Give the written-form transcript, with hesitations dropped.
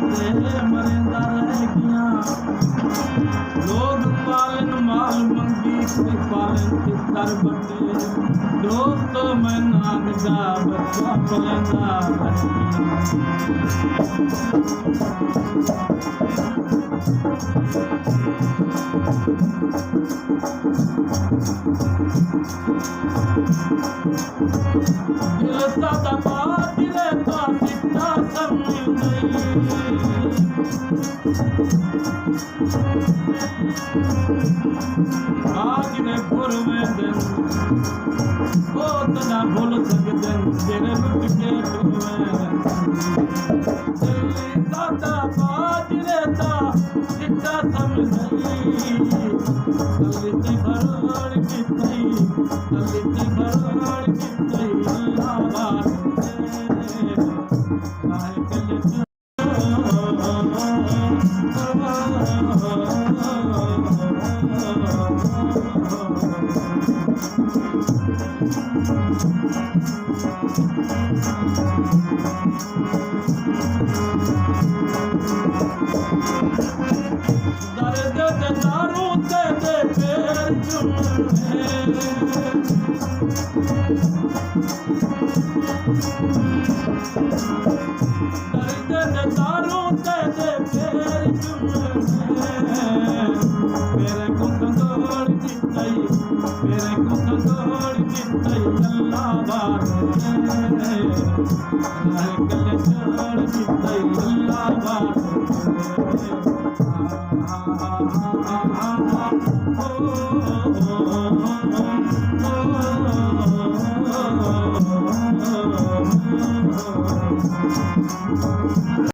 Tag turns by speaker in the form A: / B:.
A: ते मरेंदा रह गया। लोग पालन माल मंगी कोई पालन तितर बटे। दोस्त मैं नाग दा बच्चा पलेंदा रह दिल सादा बात रहता सिद्धा समझ गई। आज ने पुर में दिन वो तना भूल सकते तेरे लुट के तुम्हें। दिल्ली सादा बात रहता सिद्धा समझ गई। दलित भरोड़ की तई दलित भरोड़ की तई अल्लाह वास्ते काहे कल दर्द दारू ते पैर चुमे। दर्द दारू ते पैर चुमे। मेरे को तंदोड़ की तई मेरे को तंदोड़ की तई अल्लाह वास्ते कल छोड़ की तई अल्लाह वास्ते।